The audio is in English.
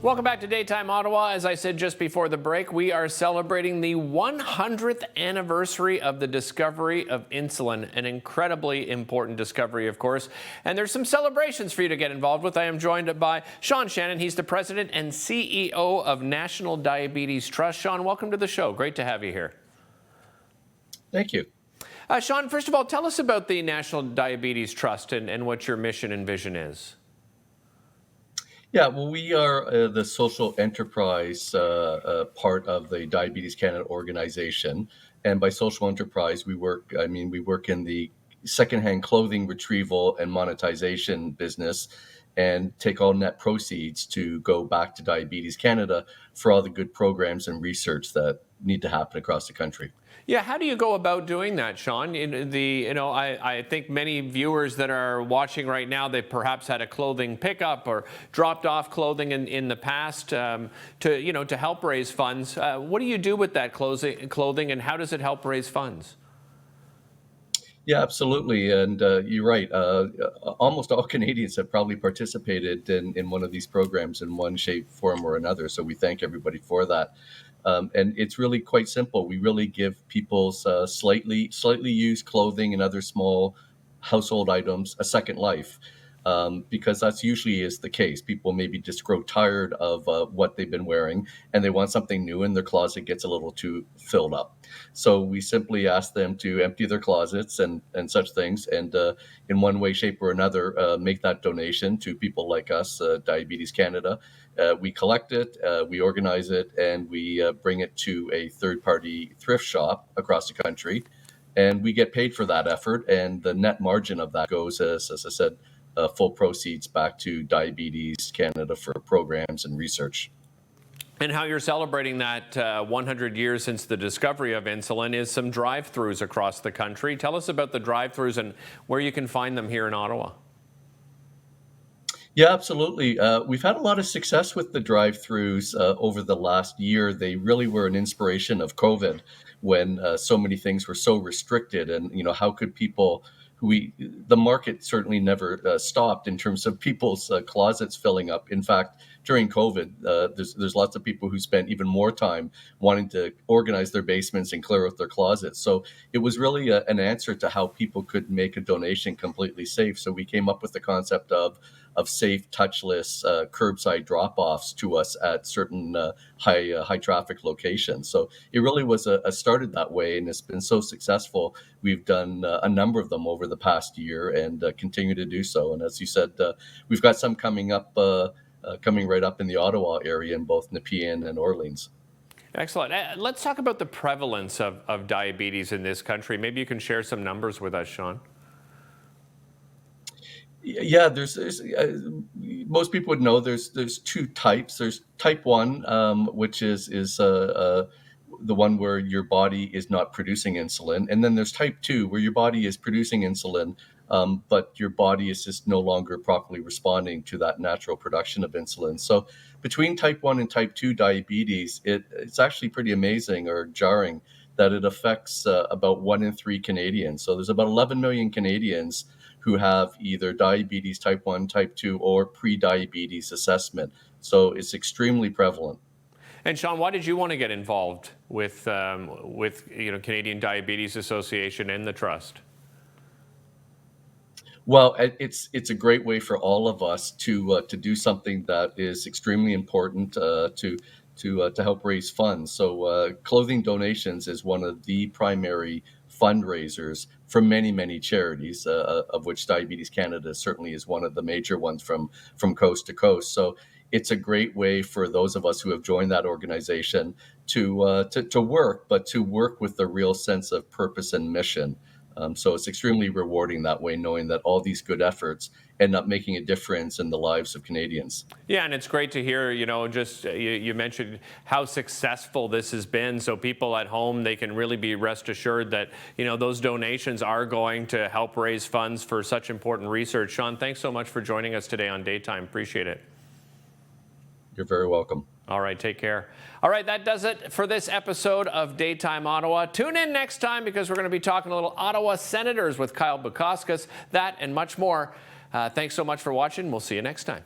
Welcome back to Daytime Ottawa. As I said just before the break, we are celebrating the 100th anniversary of the discovery of insulin, an incredibly important discovery, of course. And there's some celebrations for you to get involved with. I am joined by Shannon. He's the president and CEO of National Diabetes Trust. Sean, welcome to the show. Great to have you here. Thank you. Sean, first of all, tell us about the National Diabetes Trust and what your mission and vision is. Yeah, well, we are the social enterprise part of the Diabetes Canada organization. And by social enterprise, we work in the secondhand clothing retrieval and monetization business and take all net proceeds to go back to Diabetes Canada for all the good programs and research that need to happen across the country. Yeah, how do you go about doing that, Sean? I think many viewers that are watching right now, they perhaps had a clothing pickup or dropped off clothing in the past to help raise funds. What do you do with that clothing, and how does it help raise funds? Yeah, absolutely. And you're right. Almost all Canadians have probably participated in one of these programs in one shape, form, or another. So we thank everybody for that. And it's really quite simple. We really give people's slightly used clothing and other small household items a second life. Because that's usually is the case. People maybe just grow tired of what they've been wearing and they want something new and their closet gets a little too filled up. So we simply ask them to empty their closets and such things, and in one way, shape, or another, make that donation to people like us, Diabetes Canada. We collect it, we organize it, and we bring it to a third-party thrift shop across the country, and we get paid for that effort. And the net margin of that goes, as I said, full proceeds back to Diabetes Canada for programs and research. And how you're celebrating that 100 years since the discovery of insulin is some drive-thrus across the country. Tell us about the drive-thrus and where you can find them here in Ottawa. Yeah, absolutely. We've had a lot of success with the drive-thrus over the last year. They really were an inspiration of COVID when so many things were so restricted. And, how could people the market certainly never stopped in terms of people's closets filling up. In fact, during COVID, there's lots of people who spent even more time wanting to organize their basements and clear out their closets. So it was really an answer to how people could make a donation completely safe. So we came up with the concept of safe, touchless curbside drop-offs to us at certain high traffic locations. So it really was started that way, and it's been so successful. We've done a number of them over the past year and continue to do so. And as you said, we've got some coming right up in the Ottawa area in both Nepean and Orleans. Excellent. Let's talk about the prevalence of diabetes in this country. Maybe you can share some numbers with us, Sean. Yeah, there's most people would know there's two types. There's type 1, which is the one where your body is not producing insulin, and then there's type 2, where your body is producing insulin, but your body is just no longer properly responding to that natural production of insulin. So between type 1 and type 2 diabetes, it's actually pretty amazing or jarring that it affects about 1 in 3 Canadians. So there's about 11 million Canadians who have either diabetes type 1, type 2, or pre-diabetes assessment. So it's extremely prevalent. And Sean, why did you want to get involved with Canadian Diabetes Association and the Trust? Well, it's a great way for all of us to do something that is extremely important to help raise funds. So clothing donations is one of the primary fundraisers for many charities, of which Diabetes Canada certainly is one of the major ones from coast to coast. So it's a great way for those of us who have joined that organization to work, but to work with a real sense of purpose and mission. So it's extremely rewarding that way, knowing that all these good efforts end up making a difference in the lives of Canadians. Yeah, and it's great to hear, you mentioned how successful this has been. So people at home, they can really be rest assured that, those donations are going to help raise funds for such important research. Sean, thanks so much for joining us today on Daytime. Appreciate it. You're very welcome. All right, take care. All right, that does it for this episode of Daytime Ottawa. Tune in next time because we're going to be talking a little Ottawa Senators with Kyle Bukauskas, that and much more. Thanks so much for watching. We'll see you next time.